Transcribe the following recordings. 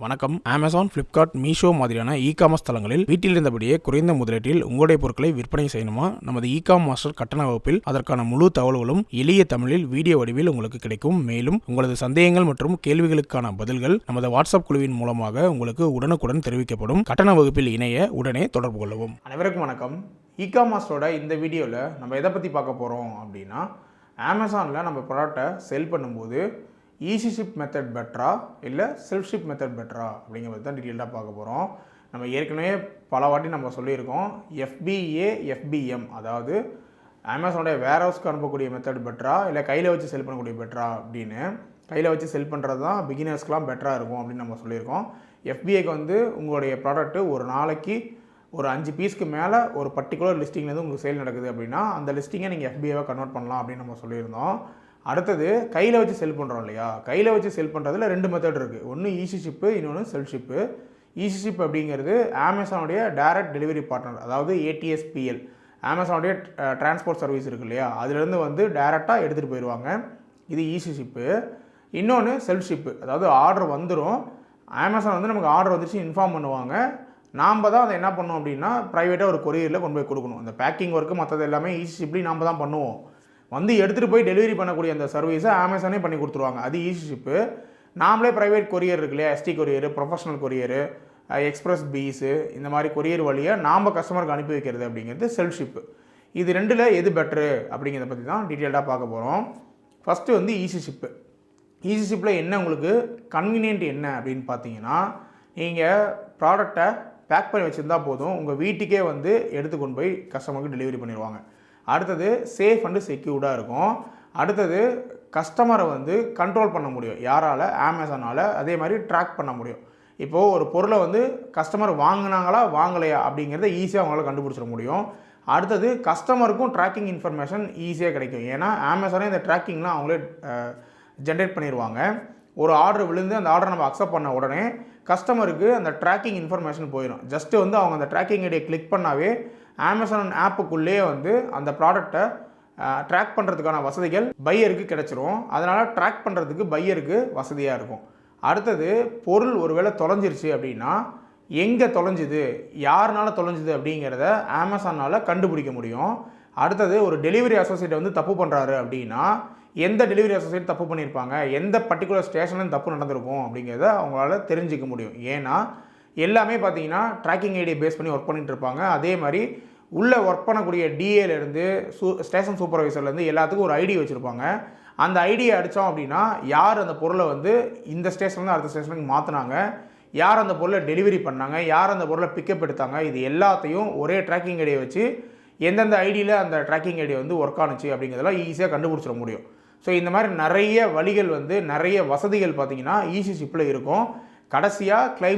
வணக்கம். Amazon, Flipkart, Meesho மாதிரியான e-commerce தளங்களில் வீட்டில் இருந்தபடியே குறைந்த முதலீட்டில் உங்களுடைய பொருட்களை விற்பனை செய்யணுமா? நமது இ-காம் மாஸ்டர் கட்டண வகுப்பில் அதற்கான முழு தகவல்களும் எளிய தமிழில் வீடியோ வடிவில் உங்களுக்கு கிடைக்கும். மேலும் உங்களது சந்தேகங்கள் மற்றும் கேள்விகளுக்கான பதில்கள் நமது வாட்ஸ்அப் குழுவின் மூலமாக உங்களுக்கு உடனுக்குடன் தெரிவிக்கப்படும். கட்டண வகுப்பில் இணைய உடனே தொடர்பு கொள்ளவும். அனைவருக்கும் வணக்கம். இ-காம் மாஸ்டரோட இந்த வீடியோவில் நம்ம எதை பற்றி பார்க்க போகிறோம் அப்படின்னா, அமேசானில் நம்ம ப்ராடக்டை செல் பண்ணும்போது ஈஸி ஷிப் மெத்தட் பெட்டரா இல்லை செல்ஃப் ஷிப் மெத்தட் பெட்டரா அப்படிங்கிறத தான் டீட்டெயிலாக பார்க்க போகிறோம். நம்ம ஏற்கனவே பல வாட்டி நம்ம சொல்லியிருக்கோம், FBA FBM, அதாவது அமேசானுடைய வேர்ஹவுஸ்க்கு அனுப்பக்கூடிய மெத்தட் பெட்டரா இல்லை கையில் வச்சு செல் பண்ணக்கூடிய பெட்டரா அப்படின்னு. கையில் வச்சு செல் பண்ணுறது தான் பிகினர்ஸ்க்கெலாம் பெட்டராக இருக்கும் அப்படின்னு நம்ம சொல்லியிருக்கோம். FBAக்கு வந்து உங்களுடைய ப்ராடக்ட்டு ஒரு நாளைக்கு ஒரு 5 பீஸ்க்கு மேலே ஒரு பர்டிகுலர் லிஸ்டிங்லேருந்து உங்களுக்கு சேல் நடக்குது அப்படின்னா அந்த லிஸ்டிங்கை நீங்கள் FBAவை கன்வெர்ட் பண்ணலாம் அப்படின்னு நம்ம சொல்லியிருந்தோம். அடுத்தது கையில் வச்சு செல் பண்ணுறோம் இல்லையா, கையில் வச்சு செல் பண்ணுறதுல 2 மெத்தட் இருக்குது. ஒன்று ஈஸி ஷிப்பு, இன்னொன்று செல்ஃப் ஷிப்பு. ஈஸி ஷிப் அப்படிங்கிறது அமேசானுடைய டைரக்ட் டெலிவரி பார்ட்னர், அதாவது ATSPL, அமேசானுடைய டிரான்ஸ்போர்ட் சர்வீஸ் இருக்குது இல்லையா, அதுலேருந்து வந்து டைரெக்டாக எடுத்துகிட்டு போயிடுவாங்க. இது ஈஸி ஷிப்பு. இன்னொன்று செல்ஃப் ஷிப்பு, அதாவது ஆர்டர் வந்துடும், அமேசான் வந்து நமக்கு ஆர்டர் வந்துச்சு இன்ஃபார்ம் பண்ணுவாங்க, நாம் தான் அதை என்ன பண்ணோம் அப்படின்னா ப்ரைவேட்டாக ஒரு கொரியரில் கொண்டு போய் கொடுக்கணும். அந்த பேக்கிங் ஒர்க்கு மற்றது எல்லாமே ஈஸி ஷிப்லேயும் நாம் தான் பண்ணுவோம். வந்து எடுத்துகிட்டு போய் டெலிவரி பண்ணக்கூடிய அந்த சர்வீஸை அமேசானே பண்ணி கொடுத்துருவாங்க. அது ஈஸி ஷிப்பு. நாமளே ப்ரைவேட் கொரியர் இருக்கு இல்லையா, ST courier, professional courier, XpressBees, இந்த மாதிரி கொரியர் வழியாக நாம் கஸ்டமருக்கு அனுப்பி வைக்கிறது அப்படிங்கிறது செல்ஃப் ஷிப்பு. இது ரெண்டில் எது பெட்ரு அப்படிங்கிறத பற்றி தான் டீட்டெயில்டாக பார்க்க போகிறோம். ஃபஸ்ட்டு வந்து ஈஸி ஷிப்பு. ஈஸி ஷிப்பில் என்ன உங்களுக்கு கன்வீனியன்ட் என்ன அப்படின்னு பார்த்தீங்கன்னா, நீங்கள் ப்ராடக்டை பேக் பண்ணி வச்சுருந்தா போதும், உங்கள் வீட்டுக்கே வந்து எடுத்து கொண்டு போய் கஸ்டமருக்கு டெலிவரி பண்ணிடுவாங்க. அடுத்தது சேஃப் அண்டு செக்யூர்டாக இருக்கும். அடுத்தது கஸ்டமரை வந்து கண்ட்ரோல் பண்ண முடியும் யாரால், அமேசானால். அதே மாதிரி ட்ராக் பண்ண முடியும். இப்போது ஒரு பொருளை வந்து கஸ்டமர் வாங்கினாங்களா வாங்கலையா அப்படிங்கிறத ஈஸியாக அவங்களால கண்டுபிடிச்சிட முடியும். அடுத்தது கஸ்டமருக்கும் ட்ராக்கிங் இன்ஃபர்மேஷன் ஈஸியாக கிடைக்கும். ஏன்னா அமேசானே இந்த ட்ராக்கிங்லாம் அவங்களே ஜென்ரேட் பண்ணிடுவாங்க. ஒரு ஆர்டர் விழுந்து அந்த ஆர்டரை நம்ம அக்செப்ட் பண்ண உடனே கஸ்டமருக்கு அந்த ட்ராக்கிங் இன்ஃபர்மேஷன் போயிடும். ஜஸ்ட்டு வந்து அவங்க அந்த ட்ராக்கிங் ஐடியை கிளிக் பண்ணாவே அமேசான் ஆப்புக்குள்ளேயே வந்து அந்த ப்ராடக்டை ட்ராக் பண்ணுறதுக்கான வசதிகள் பையருக்கு கிடச்சிரும். அதனால் ட்ராக் பண்ணுறதுக்கு பையருக்கு வசதியாக இருக்கும். அடுத்தது பொருள் ஒருவேளை தொலைஞ்சிருச்சு அப்படின்னா எங்கே தொலைஞ்சுது, யாருனால தொலைஞ்சுது அப்படிங்கிறத அமேசானால் கண்டுபிடிக்க முடியும். அடுத்தது ஒரு டெலிவரி அசோசியேட் வந்து தப்பு பண்ணுறாரு அப்படின்னா எந்த டெலிவரி அசோசியேட் தப்பு பண்ணியிருப்பாங்க, எந்த பர்டிகுலர் ஸ்டேஷன்லேருந்து தப்பு நடந்திருக்கும் அப்படிங்கிறத அவங்களால தெரிஞ்சிக்க முடியும். ஏன்னா எல்லாமே பார்த்தீங்கன்னா ட்ராக்கிங் ஐடியை பேஸ் பண்ணி ஒர்க் பண்ணிகிட்டு இருப்பாங்க. அதே மாதிரி உள்ளே ஒர்க் பண்ணக்கூடிய DAலேருந்து ஸ்டேஷன் சூப்பர்வைசர்லேருந்து எல்லாத்துக்கும் ஒரு ஐடி வச்சுருப்பாங்க. அந்த ஐடியை அடித்தோம் அப்படின்னா யார் அந்த பொருளை வந்து இந்த ஸ்டேஷன்லேருந்து அடுத்த ஸ்டேஷனுக்கு மாற்றினாங்க, யார் அந்த பொருளை டெலிவரி பண்ணாங்க, யார் அந்த பொருளை பிக்கப் எடுத்தாங்க, இது எல்லாத்தையும் ஒரே ட்ராக்கிங் ஐடியை வச்சு எந்தெந்த ஐடியில் அந்த ட்ராக்கிங் ஐடி வந்து ஒர்க் ஆனுச்சு அப்படிங்கிறதெல்லாம் ஈஸியாக கண்டுபிடிச்சிட முடியும். ஸோ இந்த மாதிரி நிறைய வழிகள் வந்து நிறைய வசதிகள் பார்த்திங்கன்னா ஈஸி ஷிப்பில் இருக்கும். கடைசியாக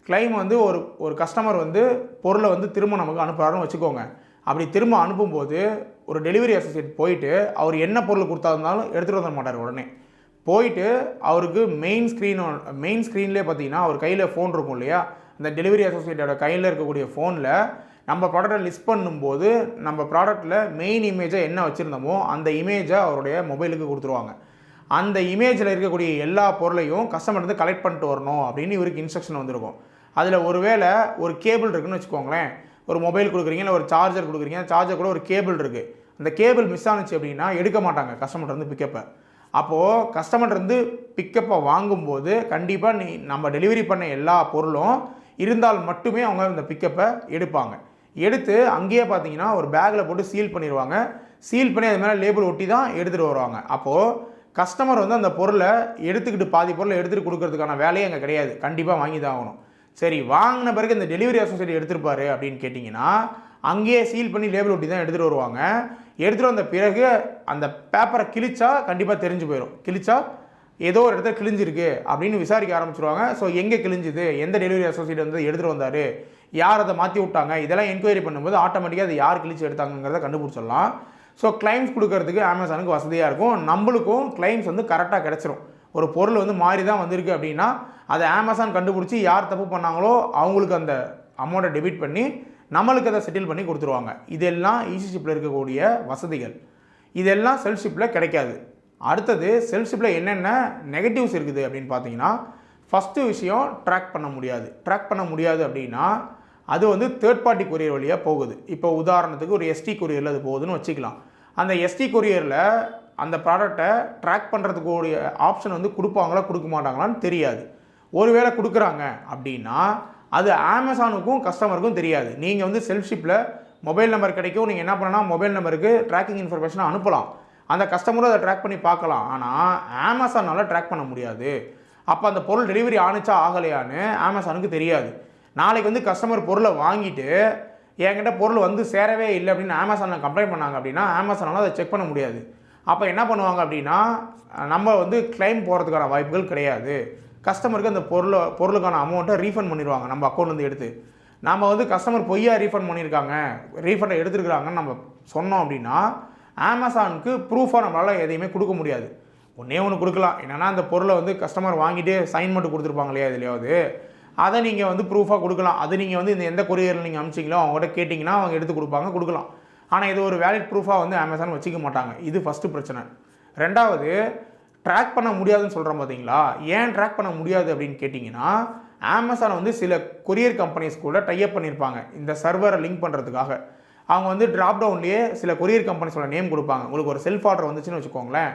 கிளைம் வந்து ஒரு கஸ்டமர் வந்து பொருளை வந்து திரும்ப நமக்கு அனுப்புகிறாருன்னு வச்சுக்கோங்க. அப்படி திரும்ப அனுப்பும்போது ஒரு டெலிவரி அசோசியேட் போயிட்டு அவர் என்ன பொருள் கொடுத்தாருந்தாலும் எடுத்துகிட்டு வர மாட்டார். உடனே போயிட்டு அவருக்கு மெயின் ஸ்க்ரீன்லேயே பார்த்தீங்கன்னா அவர் கையில் ஃபோன் இருக்கும் இல்லையா, அந்த டெலிவரி அசோசியேட்டோட கையில் இருக்கக்கூடிய ஃபோனில் நம்ம ப்ராடக்டை லிஸ்ட் பண்ணும்போது நம்ம ப்ராடக்ட்டில் மெயின் இமேஜை என்ன வச்சுருந்தோமோ அந்த இமேஜை அவருடைய மொபைலுக்கு கொடுத்துருவாங்க. அந்த இமேஜில் இருக்கக்கூடிய எல்லா பொருளையும் கஸ்டமர் வந்து கலெக்ட் பண்ணிட்டு வரணும் அப்படின்னு இவருக்கு இன்ஸ்ட்ரக்ஷன் வந்திருக்கும். அதில் ஒருவேளை ஒரு கேபிள் இருக்குதுன்னு வச்சுக்கோங்களேன், ஒரு மொபைல் கொடுக்குறீங்க இல்லை ஒரு சார்ஜர் கொடுக்குறீங்க, அந்த சார்ஜர் கூட ஒரு கேபிள் இருக்குது, அந்த கேபிள் மிஸ் ஆனிச்சு அப்படின்னா எடுக்க மாட்டாங்க கஸ்டமர்கிட்ட இருந்து பிக்கப்பை. அப்போது கஸ்டமர்கிட்ட இருந்து பிக்கப்பை வாங்கும்போது கண்டிப்பாக நம்ம டெலிவரி பண்ண எல்லா பொருளும் இருந்தால் மட்டுமே அவங்க இந்த பிக்கப்பை எடுப்பாங்க. எடுத்து அங்கேயே பார்த்தீங்கன்னா ஒரு பேக்கில் போட்டு சீல் பண்ணிடுவாங்க. சீல் பண்ணி அது மேலே லேபிள் ஒட்டி தான் எடுத்துகிட்டு வருவாங்க. அப்போது கஸ்டமர் வந்து அந்த பொருளை எடுத்துக்கிட்டு பாதி பொருளை எடுத்துகிட்டு கொடுக்கறதுக்கான வேலையே அங்கே கிடையாது, கண்டிப்பாக வாங்கி தான் ஆகணும். சரி, வாங்கின பிறகு இந்த டெலிவரி அசோசியேட் எடுத்துருப்பாரு அப்படின்னு கேட்டிங்கன்னா அங்கேயே சீல் பண்ணி லேபிள் ஒட்டி தான் எடுத்துகிட்டு வருவாங்க. எடுத்துகிட்டு வந்த பிறகு அந்த பேப்பரை கிழிச்சா கண்டிப்பாக தெரிஞ்சு போயிடும். கிழிச்சா ஏதோ ஒரு இடத்துல கிழிஞ்சிருக்கு அப்படின்னு விசாரிக்க ஆரம்பிச்சிருவாங்க. ஸோ எங்கே கிழிஞ்சுது, எந்த டெலிவரி அசோசியேட் வந்து எடுத்துகிட்டு வந்தார், யார் அதை மாற்றி விட்டாங்க, இதெல்லாம் என்கொயரி பண்ணும்போது ஆட்டோமேட்டிக்காக அதை யார் கிழிச்சு எடுத்தாங்கிறத கண்டுபிடிச்சிடலாம். ஸோ கிளைம்ஸ் கொடுக்கறதுக்கு அமேசானுக்கு வசதியாக இருக்கும். நம்மளுக்கும் கிளைம்ஸ் வந்து கரெக்டாக கிடச்சிரும். ஒரு பொருள் வந்து மாறி தான் வந்திருக்கு அப்படின்னா அதை அமேசான் கண்டுபிடிச்சி யார் தப்பு பண்ணாங்களோ அவங்களுக்கு அந்த அமௌண்ட்டை டெபிட் பண்ணி நம்மளுக்கு அதை செட்டில் பண்ணி கொடுத்துருவாங்க. இதெல்லாம் ஈஸி ஷிப்பில் இருக்கக்கூடிய வசதிகள். இதெல்லாம் செல்ஃப் ஷிப்பில் கிடைக்காது. அடுத்தது செல்ஃப் ஷிப்பில் என்னென்ன நெகட்டிவ்ஸ் இருக்குது அப்படின்னு பார்த்தீங்கன்னா, ஃபஸ்ட்டு விஷயம் ட்ராக் பண்ண முடியாது அப்படின்னா அது வந்து தேர்ட் பார்ட்டி கொரியர் வழியாக போகுது. இப்போ உதாரணத்துக்கு ஒரு எஸ்டி கொரியரில் அது போகுதுன்னு வச்சுக்கலாம். அந்த எஸ்டி கொரியரில் அந்த ப்ராடக்டை ட்ராக் பண்ணுறதுக்குரிய ஆப்ஷன் வந்து கொடுப்பாங்களா கொடுக்க மாட்டாங்களான்னு தெரியாது. ஒருவேளை கொடுக்குறாங்க அப்படின்னா அது அமேசானுக்கும் கஸ்டமருக்கும் தெரியாது. நீங்கள் வந்து செல்ஃப்-ஷிப்பில் மொபைல் நம்பர் கிடைக்கும், நீங்கள் என்ன பண்ணலாம், மொபைல் நம்பருக்கு ட்ராக்கிங் இன்ஃபர்மேஷனை அனுப்பலாம், அந்த கஸ்டமரும் அதை ட்ராக் பண்ணி பார்க்கலாம். ஆனால் அமேசானால் ட்ராக் பண்ண முடியாது. அப்போ அந்த பொருள் டெலிவரி ஆணுச்சா ஆகலையான்னு அமேசானுக்கு தெரியாது. நாளைக்கு வந்து கஸ்டமர் பொருளை வாங்கிட்டு என்கிட்ட பொருள் வந்து சேரவே இல்லை அப்படின்னு அமேசானில் கம்ப்ளைண்ட் பண்ணாங்க அப்படின்னா அமேசானால் அதை செக் பண்ண முடியாது. அப்போ என்ன பண்ணுவாங்க அப்படின்னா நம்ம வந்து கிளைம் போகிறதுக்கான வாய்ப்புகள் கிடையாது. கஸ்டமருக்கு அந்த பொருளுக்கான அமௌண்ட்டை ரீஃபண்ட் பண்ணிடுவாங்க நம்ம அக்கௌண்ட்லேருந்து எடுத்து. நம்ம வந்து கஸ்டமர் பொய்யா ரீஃபண்ட் பண்ணியிருக்காங்க, ரீஃபண்டை எடுத்துருக்குறாங்கன்னு நம்ம சொன்னோம் அப்படின்னா அமேசானுக்கு ப்ரூஃபாக நம்மளால் எதையுமே கொடுக்க முடியாது. ஒன்று கொடுக்கலாம், என்னென்னா அந்த பொருளை வந்து கஸ்டமர் வாங்கிட்டு சைன் மட்டும் கொடுத்துருப்பாங்க இல்லையா எதுலையாவது, அதை நீங்கள் வந்து ப்ரூஃபாக கொடுக்கலாம். அது நீங்கள் வந்து இந்த எந்த கொரியரில் நீங்கள் அனுப்பிச்சிங்களோ அவங்ககிட்ட கேட்டிங்கன்னா அவங்க எடுத்து கொடுக்கலாம். ஆனால் இது ஒரு வேலிட் ப்ரூஃபாக வந்து அமேசான் வச்சுக்க மாட்டாங்க. இது ஃபஸ்ட்டு பிரச்சனை. ரெண்டாவது, ட்ராக் பண்ண முடியாதுன்னு சொல்கிறோம் பார்த்தீங்களா, ஏன் ட்ராக் பண்ண முடியாது அப்படின்னு கேட்டிங்கன்னா அமேசான் வந்து சில கொரியர் கம்பெனிஸ் கூட டைப் பண்ணியிருப்பாங்க இந்த சர்வரை லிங்க் பண்ணுறதுக்காக. அவங்க வந்து ட்ராப் டவுன்லேயே சில கொரியர் கம்பெனிஸோட நேம் கொடுப்பாங்க. உங்களுக்கு ஒரு செல்ஃப் ஆர்டர் வந்துச்சுன்னு வச்சுக்கோங்களேன்,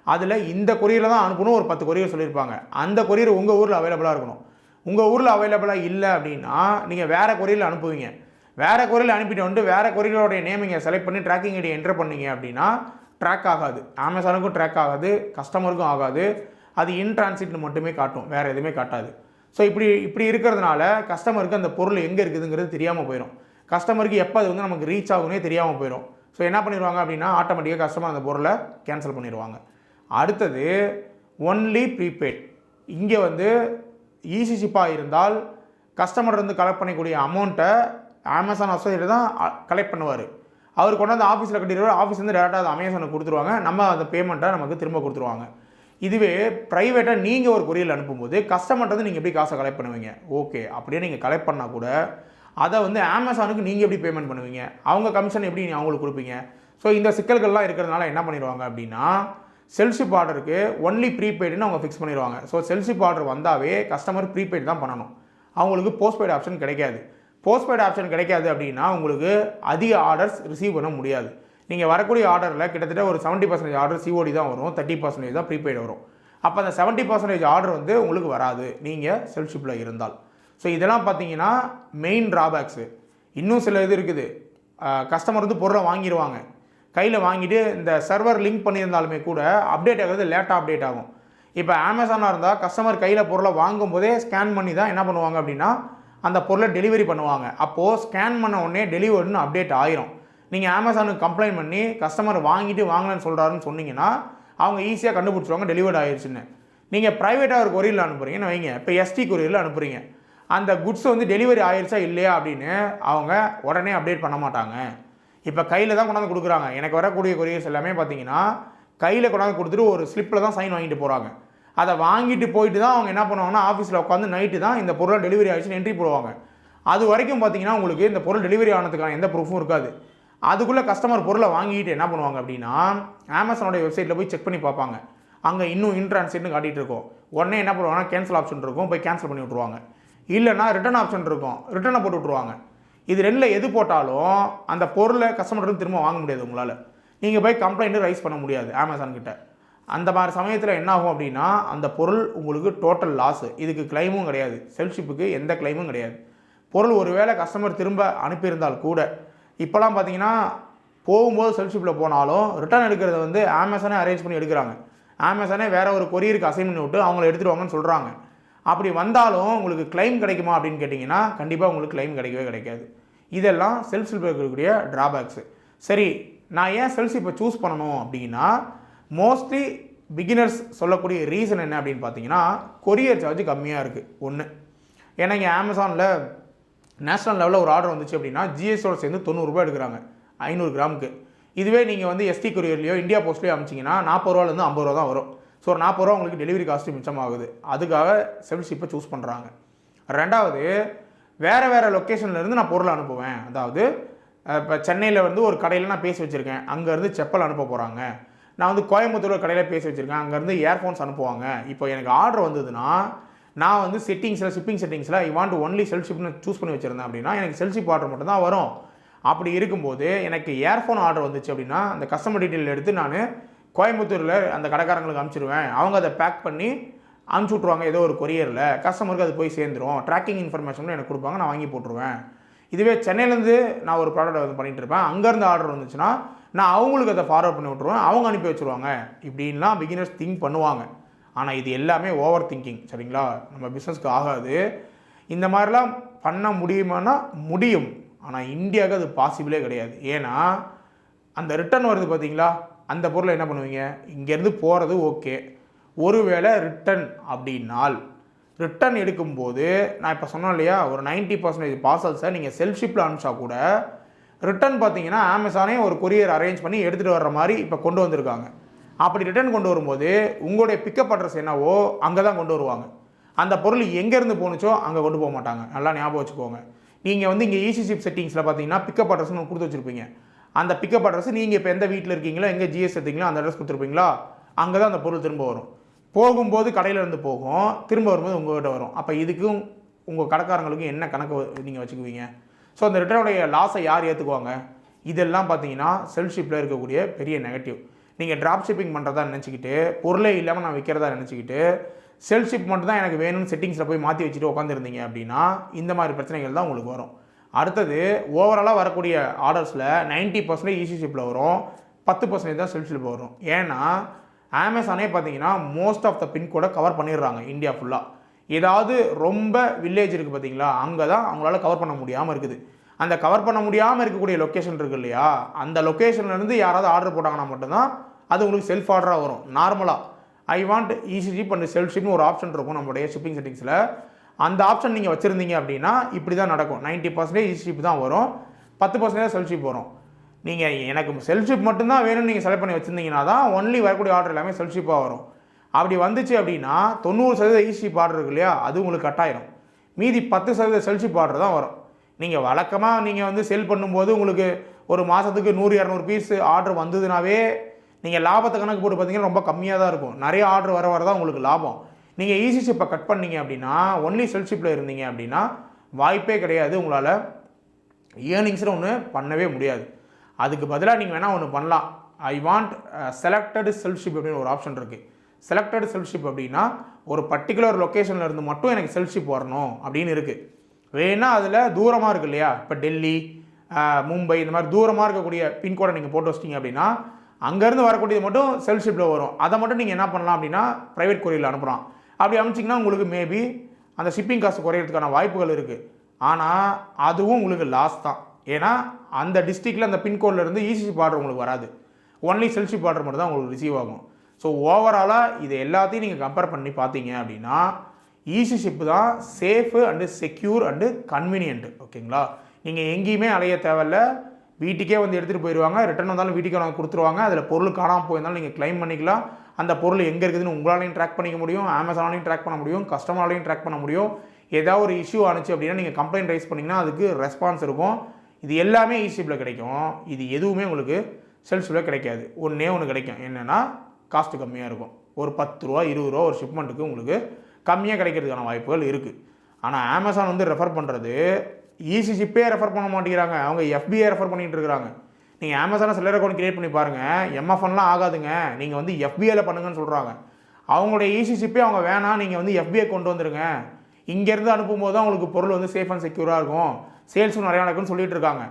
அதில் இந்த கொரியரில் தான் அனுப்பணும் ஒரு 10 கொரியர் சொல்லியிருப்பாங்க. அந்த கொரியர் உங்கள் ஊரில் அவைலபிளாக இருக்கணும். உங்கள் ஊரில் அவைலபிளாக இல்லை அப்படின்னா நீங்கள் வேறு கொரியரில் அனுப்புவீங்க. வேறு கொரியரில் அனுப்பிட்டு வந்து வேறு கொரியரோடைய நேம் இங்கே செலக்ட் பண்ணி ட்ராக்கிங் ஐடி என்டர் பண்ணீங்க அப்படின்னா ட்ராக் ஆகாது. அமேசானுக்கும் ட்ராக் ஆகாது, கஸ்டமருக்கும் ஆகாது. அது இன் டிரான்சிட்னு மட்டுமே காட்டும், வேறு எதுவுமே காட்டாது. ஸோ இப்படி இருக்கிறதுனால கஸ்டமருக்கு அந்த பொருள் எங்கே இருக்குதுங்கிறது தெரியாமல் போயிடும். கஸ்டமருக்கு எப்போ அது வந்து நமக்கு ரீச் ஆகுனே தெரியாமல் போயிடும். ஸோ என்ன பண்ணிடுவாங்க அப்படின்னா ஆட்டோமேட்டிக்காக கஸ்டமர் அந்த பொருளை கேன்சல் பண்ணிடுவாங்க. அடுத்தது ஒன்லி ப்ரீபெய்ட். இங்கே வந்து ஈஸி ஷிப்பாக இருந்தால் கஸ்டமர் வந்து கலெக்ட் பண்ணக்கூடிய அமௌண்ட்டை அமேசான் அசோசியேட் தான் கலெக்ட் பண்ணுவார். அவர் கொண்டாந்து ஆஃபீஸில் கட்டிடுவார், ஆஃபீஸ்லேருந்து டேரெக்டாக அதை அமேசானுக்கு கொடுத்துருவாங்க, நம்ம அந்த பேமெண்ட்டை நமக்கு திரும்ப கொடுத்துருவாங்க. இதுவே ப்ரைவேட்டாக நீங்கள் ஒரு கொரியரில் அனுப்பும்போது கஸ்டமர்கிட்ட வந்து நீங்கள் எப்படி காசை கலெக்ட் பண்ணுவீங்க? ஓகே, அப்படியே நீங்கள் கலெக்ட் பண்ணால் கூட அதை வந்து அமேசானுக்கு நீங்கள் எப்படி பேமெண்ட் பண்ணுவீங்க? அவங்க கமிஷன் எப்படி அவங்களுக்கு கொடுப்பீங்க? ஸோ இந்த சிக்கல்கள்லாம் இருக்கிறதுனால என்ன பண்ணிடுவாங்க அப்படின்னா செல்ஃப்-ஷிப் ஆர்டருக்கு ஒன்லி ப்ரீபெய்டுன்னு அவங்க ஃபிக்ஸ் பண்ணிடுவாங்க. ஸோ செல்ஃப்-ஷிப் ஆர்டர் வந்தாவே கஸ்டமர் ப்ரீபெய்ட் தான் பண்ணணும், அவங்களுக்கு போஸ்ட்பெய்டு ஆப்ஷன் கிடைக்காது. போஸ்ட்பெய்டு ஆப்ஷன் கிடைக்காது அப்படின்னா உங்களுக்கு அதிக ஆர்டர்ஸ் ரிசீவ் பண்ண முடியாது. நீங்கள் வரக்கூடிய ஆர்டரில் கிட்டத்தட்ட ஒரு 70% ஆர்டர் சிஓடி தான் வரும், 30% தான் ப்ரீபெய்டு வரும். அப்போ அந்த 70% ஆர்டர் வந்து உங்களுக்கு வராது நீங்கள் செல்ஃப்-ஷிப்பில் இருந்தால். ஸோ இதெல்லாம் பார்த்தீங்கன்னா மெயின் ட்ராபேக்ஸு. இன்னும் சில இது இருக்குது. கஸ்டமர் வந்து பொருளை வாங்கிடுவாங்க, கையில் வாங்கிட்டு இந்த சர்வர் லிங்க் பண்ணியிருந்தாலுமே கூட அப்டேட் ஆகிறது லேட்டாக அப்டேட் ஆகும். இப்போ அமேசானாக இருந்தால் கஸ்டமர் கையில் பொருளை வாங்கும் போதே ஸ்கேன் பண்ணி தான் என்ன பண்ணுவாங்க அப்படின்னா அந்த பொருளை டெலிவரி பண்ணுவாங்க. அப்போது ஸ்கேன் பண்ண உடனே டெலிவரின்னு அப்டேட் ஆயிரும். நீங்கள் அமேசானுக்கு கம்ப்ளைண்ட் பண்ணி கஸ்டமர் வாங்கிட்டு வாங்கலன்னு சொல்கிறாருன்னு சொன்னீங்கன்னா அவங்க ஈஸியாக கண்டுபிடிச்சிருவாங்க டெலிவர்ட் ஆயிடுச்சுன்னு. நீங்கள் ப்ரைவேட்டாக ஒரு கொரியரில் அனுப்புகிறீங்கன்னு வைங்க, இப்போ எஸ்டி கொரியரில் அனுப்புகிறீங்க, அந்த குட்ஸ் வந்து டெலிவரி ஆயிடுச்சா இல்லையா அப்படின்னு அவங்க உடனே அப்டேட் பண்ண மாட்டாங்க. இப்போ கையில் தான் கொண்டாந்து கொடுக்குறாங்க. எனக்கு வரக்கூடிய கொரியர்ஸ் எல்லாமே பார்த்தீங்கன்னா கையில் கொண்டாந்து கொடுத்துட்டு ஒரு ஸ்லிப்பில் தான் சைன் வாங்கிட்டு போகிறாங்க. அதை வாங்கிட்டு போயிட்டு தான் அவங்க என்ன பண்ணுவாங்கன்னா ஆஃபீஸில் உட்காந்து நைட்டு தான் இந்த பொருள் டெலிவரி ஆகிடுச்சுன்னு என்ட்ரி போடுவாங்க. அது வரைக்கும் பார்த்தீங்கன்னா உங்களுக்கு இந்த பொருள் டெலிவரி ஆனதுக்கான எந்த ப்ரூஃபும் இருக்காது. அதுக்குள்ளே கஸ்டமர் பொருளை வாங்கிட்டு என்ன பண்ணுவாங்க அப்படின்னா அமேசானோட வெப்சைட்டில் போய் செக் பண்ணி பார்ப்பாங்க. அங்கே இன்னும் இன் டிரான்சிட்னு காட்டிகிட்டு இருக்கும். உடனே என்ன பண்ணுவாங்கன்னா கேன்சல் ஆப்ஷன் இருக்கும், போய் கேன்சல் பண்ணி விட்ருவாங்க. இல்லைனா ரிட்டன் ஆப்ஷன் இருக்கும், ரிட்டனை போட்டு விட்ருவாங்க. இது ரெண்டில் எது போட்டாலும் அந்த பொருளை கஸ்டமர்கிட்ட திரும்ப வாங்க முடியாது. உங்களால் நீங்கள் போய் கம்ப்ளைண்ட்டு ரைஸ் பண்ண முடியாது அமேசான்கிட்ட. அந்த மாதிரி சமயத்தில் என்ன ஆகும் அப்படின்னா அந்த பொருள் உங்களுக்கு டோட்டல் லாஸு. இதுக்கு கிளைமும் கிடையாது, செல்ஃப்-ஷிப்புக்கு எந்த கிளைமும் கிடையாது. பொருள் ஒருவேளை கஸ்டமர் திரும்ப அனுப்பியிருந்தால் கூட இப்போலாம் பார்த்தீங்கன்னா போகும்போது செல்ஃப்-ஷிப்பில் போனாலும் ரிட்டர்ன் எடுக்கிறத வந்து அமேசானே அரேஞ்ச் பண்ணி எடுக்கிறாங்க. அமேசானே வேறு ஒரு கொரியருக்கு அசைன் பண்ணி விட்டு அவங்கள எடுத்துகிட்டு வாங்கன்னு சொல்கிறாங்க. அப்படி வந்தாலும் உங்களுக்கு கிளைம் கிடைக்குமா அப்படின்னு கேட்டிங்கன்னா கண்டிப்பாக உங்களுக்கு கிளைம் கிடைக்கவே கிடைக்காது. இதெல்லாம் செல்ஃப்-ஷிப்பில் இருக்கக்கூடிய ட்ராபேக்ஸு. சரி, நான் ஏன் செல்ஃப்-ஷிப்பை சூஸ் பண்ணணும் அப்படின்னா மோஸ்ட்லி பிகினர்ஸ் சொல்லக்கூடிய ரீசன் என்ன அப்படின்னு பார்த்தீங்கன்னா கொரியர் சார்ஜ் கம்மியாக இருக்குது ஒன்று. ஏன்னா இங்கே அமேசானில் நேஷனல் லெவலில் ஒரு ஆர்டர் வந்துச்சு அப்படின்னா ஜிஎஸ்டியோட சேர்ந்து 90 ரூபாய் எடுக்கிறாங்க 500 கிராமுக்கு. இதுவே நீங்கள் வந்து எஸ்டி கொரியர்லையோ இந்தியா போஸ்ட்லேயோ அமிச்சிங்கன்னா 40 ரூபாலேருந்து 50 ரூபா தான் வரும். ஸோ ஒரு 40 ரூபா உங்களுக்கு டெலிவரி காஸ்ட்டு மிச்சமாகுது. அதுக்காக செல்ஃப்-ஷிப்பை சூஸ் பண்ணுறாங்க. ரெண்டாவது, வேறு லொக்கேஷன்லேருந்து நான் பொருளை அனுப்புவேன். அதாவது இப்போ சென்னையில் வந்து ஒரு கடையில் நான் பேசி வச்சுருக்கேன், அங்கேருந்து செப்பல் அனுப்ப போகிறாங்க. நான் வந்து கோயம்புத்தூர் கடையில் பேசி வச்சுருக்கேன், அங்கேருந்து இயர்ஃபோன்ஸ் அனுப்புவாங்க. இப்போ எனக்கு ஆர்டர் வந்ததுன்னா நான் வந்து ஷிப்பிங் செட்டிங்ஸில் ஐ வாண்ட் ஒன்லி செல்ஃப் ஷிப்னு சூஸ் பண்ணி வச்சுருந்தேன் அப்படின்னா எனக்கு செல்ஃப் ஷிப் ஆர்டர் மட்டும் தான் வரும். அப்படி இருக்கும்போது எனக்கு இயர்ஃபோன் ஆர்டர் வந்துச்சு அப்படின்னா அந்த கஸ்டமர் டீட்டெயில் எடுத்து நான் கோயம்புத்தூரில் அந்த கடைக்காரங்களுக்கு அனுப்பிச்சிடுவேன். அவங்க அதை பேக் பண்ணி அனுப்பிச்சி விட்ருவாங்க ஏதோ ஒரு கொரியரில், கஸ்டமருக்கு அது போய் சேர்ந்துடும். ட்ராக்கிங் இன்ஃபர்மேஷன் எனக்கு கொடுப்பாங்க, நான் வாங்கி போட்டுருவேன். இதுவே சென்னையிலேருந்து நான் ஒரு ப்ராடக்ட் வந்து பண்ணிகிட்டு இருப்பேன், அங்கேருந்து ஆர்டர் வந்துச்சுன்னா நான் அவங்களுக்கு அதை ஃபார்வர்ட் பண்ணி விட்ருவேன், அவங்க அனுப்பி வச்சுருவாங்க. இப்படின்லாம் பிகினர்ஸ் திங்க் பண்ணுவாங்க. ஆனால் இது எல்லாமே ஓவர் திங்கிங். சரிங்களா? நம்ம பிஸ்னஸ்க்கு ஆகாது. இந்த மாதிரிலாம் பண்ண முடியுமானா முடியும், ஆனால் இந்தியாவுக்கு அது பாசிபிளே கிடையாது. ஏன்னா அந்த ரிட்டர்ன் வருது பார்த்தீங்களா, அந்த பொருளை என்ன பண்ணுவீங்க? இங்கேருந்து போகிறது ஓகே, ஒருவேளை ரிட்டன் அப்படின்னால் ரிட்டன் எடுக்கும்போது நான் இப்போ சொன்னேன் இல்லையா, ஒரு 90% பார்சல்ஸை நீங்கள் செல்ஃப் ஷிப்பில் அனுப்பிச்சா கூட ரிட்டன் பார்த்தீங்கன்னா அமேசானே ஒரு கொரியர் அரேஞ்ச் பண்ணி எடுத்துகிட்டு வர்ற மாதிரி இப்போ கொண்டு வந்திருக்காங்க. அப்படி ரிட்டன் கொண்டு வரும்போது உங்களுடைய பிக்கப் அட்ரஸ் என்னவோ அங்கே தான் கொண்டு வருவாங்க. அந்த பொருள் எங்கேருந்து போணுச்சோ அங்கே கொண்டு போக மாட்டாங்க. நல்லா ஞாபகம் வச்சுக்கோங்க. நீங்கள் வந்து இங்கே ஈஸி ஷிப் செட்டிங்ஸில் பார்த்தீங்கன்னா பிக்கப் அட்ரஸ்னு கொடுத்து வச்சுருப்பீங்க. அந்த பிக்கப் அட்ரஸ் நீங்கள் இப்போ எந்த வீட்டில் இருக்கீங்களோ, எங்கே ஜிஎஸ் எடுத்தீங்களோ அந்த அட்ரஸ் கொடுத்துருப்பீங்களா, அங்கே தான் அந்த பொருள் திரும்ப வரும். போகும்போது கடையிலேருந்து போகும், திரும்ப வரும்போது உங்கள்கிட்ட வரும். அப்போ இதுக்கும் உங்கள் கடைக்காரங்களுக்கும் என்ன கணக்கு நீங்கள் வச்சுக்குவீங்க? ஸோ அந்த ரிட்டனுடைய லாஸை யார் ஏற்றுக்குவாங்க? இதெல்லாம் பார்த்தீங்கன்னா செல்ஃப் ஷிப்பில் இருக்கக்கூடிய பெரிய நெகட்டிவ். நீங்கள் ட்ராப் ஷிப்பிங் பண்ணுறதா நினச்சிக்கிட்டு, பொருளே இல்லாமல் நான் விற்கிறதா நினச்சிக்கிட்டு, செல்ஃப் ஷிப் மட்டும் தான் எனக்கு வேணும்னு செட்டிங்ஸில் போய் மாற்றி வச்சுட்டு உட்காந்துருந்தீங்க அப்படின்னா இந்த மாதிரி பிரச்சனைகள் தான் உங்களுக்கு வரும். அடுத்தது, ஓவராலாக வரக்கூடிய ஆர்டர்ஸில் 90% ஈஸி ஷிப்பில் வரும், 10% தான் செல்ஃப் ஷிப்பில் வரும். ஏன்னா அமேசானே பார்த்தீங்கன்னா மோஸ்ட் ஆஃப் த பின்கோடை கவர் பண்ணிடுறாங்க இந்தியா ஃபுல்லாக. ஏதாவது ரொம்ப வில்லேஜ் இருக்குது பார்த்தீங்களா, அங்கே தான் அவங்களால கவர் பண்ண முடியாமல் இருக்குது. அந்த கவர் பண்ண முடியாமல் இருக்கக்கூடிய லொக்கேஷன் இருக்குது இல்லையா, அந்த லொக்கேஷன்லேருந்து யாராவது ஆர்டர் போட்டாங்கன்னா மட்டும்தான் அது உங்களுக்கு செல்ஃப் ஆர்டராக வரும். நார்மலாக I want easy ship and self ஷிப்னு ஒரு ஆப்ஷன் இருக்கும் நம்மளுடைய ஷிப்பிங் செட்டிங்ஸில். அந்த ஆப்ஷன் நீங்கள் வச்சுருந்தீங்க அப்படின்னா இப்படி தான் நடக்கும். 90% ஈஸி ஷிப் தான் வரும், 10% செல்ஃப் ஷிப் வரும். நீங்கள் எனக்கு செல்ஃப் ஷிப் மட்டும்தான் வேணும்னு நீங்கள் செலக்ட் பண்ணி வச்சுருந்தீங்கன்னா தான் ஒன்லி வரக்கூடிய ஆர்டர் எல்லாமே செல்ஃப் ஷிப்பாக வரும். அப்படி வந்துச்சு அப்படின்னா 90% ஈஸி ஷிப் ஆர்டர் இருக்கு இல்லையா, அது உங்களுக்கு கட்டாயிரும். மீதி 10% செல்ஃப் ஷிப் ஆர்டர் தான் வரும். நீங்கள் வழக்கமாக நீங்கள் வந்து செல் பண்ணும்போது உங்களுக்கு ஒரு மாதத்துக்கு 100-200 பீஸ் ஆர்டர் வந்ததுனாவே நீங்கள் லாபத்தை கணக்கு போட்டு பார்த்தீங்கன்னா ரொம்ப கம்மியாக தான் இருக்கும். நிறைய ஆர்டர் வர தான் உங்களுக்கு லாபம். நீங்கள் ஈஸி ஷிப்பை கட் பண்ணீங்க அப்படின்னா, ஒன்லி செல்ஃப் ஷிப்பில் இருந்தீங்க அப்படின்னா வாய்ப்பே கிடையாது. உங்களால் ஏர்னிங்ஸ்னு ஒன்று பண்ணவே முடியாது. அதுக்கு பதிலாக நீங்கள் வேணால் ஒன்று பண்ணலாம். I want selected self ship அப்படின்னு ஒரு ஆப்ஷன் இருக்குது. செலக்டட் செல்ஃப் ஷிப் அப்படின்னா ஒரு பர்டிகுலர் லொக்கேஷனில் இருந்து மட்டும் எனக்கு செல்ஃப் ஷிப் வரணும் அப்படின்னு இருக்குது. வேணால் அதில் தூரமாக இருக்குது இல்லையா, இப்போ டெல்லி, மும்பை இந்த மாதிரி தூரமாக இருக்கக்கூடிய பின்கோடை நீங்கள் போட்டு வச்சிட்டிங்க அப்படின்னா அங்கேருந்து வரக்கூடியது மட்டும் செல்ஃப் ஷிப்பில் வரும். அதை மட்டும் நீங்கள் என்ன பண்ணலாம் அப்படின்னா ப்ரைவேட் கொரியரில் அனுப்புகிறான். அப்படி அனுப்பிச்சிங்கன்னா உங்களுக்கு மேபி அந்த ஷிப்பிங் காஸ்ட் குறையிறதுக்கான வாய்ப்புகள் இருக்குது. ஆனால் அதுவும் உங்களுக்கு லாஸ் தான். ஏன்னா அந்த டிஸ்ட்ரிக்டில் அந்த பின்கோடில் இருந்து ஈஸி ஷிப் ஆர்டர் உங்களுக்கு வராது, ஒன்லி செல்ஃப் ஷிப் ஆர்டர் மட்டும் தான் உங்களுக்கு ரிசீவ் ஆகும். ஸோ ஓவராலாக இது எல்லாத்தையும் நீங்கள் கம்பேர் பண்ணி பார்த்தீங்க அப்படின்னா ஈஸி ஷிப்பு தான் safe and secure and convenient. ஓகேங்களா? நீங்கள் எங்கேயுமே அலைய தேவையில்ல, வீட்டுக்கே வந்து எடுத்துகிட்டு போயிடுவாங்க. ரிட்டர்ன் வந்தாலும் வீட்டுக்கே வந்து கொடுத்துருவாங்க. அதில் பொருள் காணாமல் போயிருந்தாலும் நீங்கள் கிளைம் பண்ணிக்கலாம். அந்த பொருள் எங்கே இருக்குதுன்னு உங்களாலையும் ட்ராக் பண்ணிக்க முடியும், அமேசானாலையும் ட்ராக் பண்ண முடியும், கஸ்டமராலையும் ட்ராக் பண்ண முடியும். ஏதாவது ஒரு இஷ்யூ ஆனிச்சு அப்படின்னா நீங்கள் கம்ப்ளைண்ட் ரைஸ் பண்ணிங்கன்னா அதுக்கு ரெஸ்பான்ஸ் இருக்கும். இது எல்லாமே ஈஸி ஷிப்பில் கிடைக்கும். இது எதுவுமே உங்களுக்கு செல்ஃப் ஷிப்பில் கிடைக்காது. ஒன்றே ஒன்று கிடைக்கும், என்னென்னா காஸ்ட்டு கம்மியாக இருக்கும். ஒரு 10 ரூபா 20 ரூபா ஒரு ஷிப்மெண்ட்டுக்கு உங்களுக்கு கம்மியாக கிடைக்கிறதுக்கான வாய்ப்புகள் இருக்குது. ஆனால் அமேசான் வந்து ரெஃபர் பண்ணுறது ஈஸி ஷிப்பே ரெஃபர் பண்ண மாட்டேங்கிறாங்க, அவங்க எஃபிஐ ரெஃபர் பண்ணிகிட்டு இருக்கிறாங்க. நீங்கள் அமேசானை செல்லர் அக்கௌண்ட் கிரியேட் பண்ணி பாருங்கள், எம்எஃப்என்லாம் ஆகாதுங்க, நீங்கள் வந்து எஃபிஐயில் பண்ணுங்கன்னு சொல்கிறாங்க. அவங்களுடைய ஈஸி ஷிப்பே அவங்க வேணாம், நீங்கள் வந்து எஃபிஐ கொண்டு வந்துருங்க, இங்கேருந்து அனுப்பும்போது தான் உங்களுக்கு பொருள் வந்து சேஃப் அண்ட் செக்யூராக இருக்கும், சேல்ஸும் நிறையா நடக்குன்னு சொல்லிட்டு இருக்காங்க.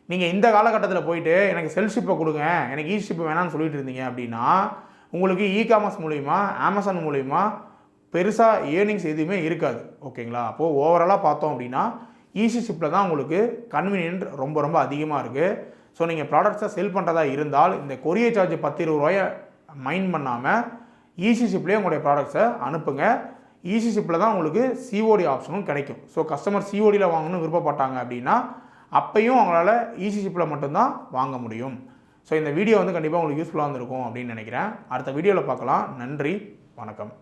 நீங்கள் இந்த காலகட்டத்தில் போயிட்டு எனக்கு செல்ஃப் ஷிப்பை கொடுங்க, எனக்கு ஈஸி ஷிப்பை வேணான்னு சொல்லிட்டு இருந்தீங்க அப்படின்னா உங்களுக்கு இ-காமர்ஸ் மூலிமா, அமேசான் மூலிமா பெருசாக ஏர்னிங்ஸ் எதுவுமே இருக்காது. ஓகேங்களா? அப்போது ஓவராலாக பார்த்தோம் அப்படின்னா ஈஸி ஷிப்பில் தான் உங்களுக்கு கன்வீனியன்ட் ரொம்ப ரொம்ப அதிகமாக இருக்குது. ஸோ நீங்கள் ப்ராடக்ட்ஸை செல் பண்ணுறதா இருந்தால் இந்த கொரியர் சார்ஜ் 10-20 ரூபாயை மைண்ட் பண்ணாமல் ஈஸி ஷிப்லேயே உங்களுடைய ப்ராடக்ட்ஸை அனுப்புங்க. ஈஸி ஷிப்பில் தான் உங்களுக்கு சிஓடி ஆப்ஷனும் கிடைக்கும். ஸோ கஸ்டமர் சிஓடியில் வாங்கணும்னு விருப்பப்பட்டாங்க அப்படின்னா அப்பையும் அவங்களால ஈஸி ஷிப்பில் மட்டும்தான் வாங்க முடியும். ஸோ இந்த வீடியோ வந்து கண்டிப்பாக உங்களுக்கு யூஸ்ஃபுல்லாக இருந்திருக்கும் அப்படின்னு நினைக்கிறேன். அடுத்த வீடியோவில் பார்க்கலாம். நன்றி, வணக்கம்.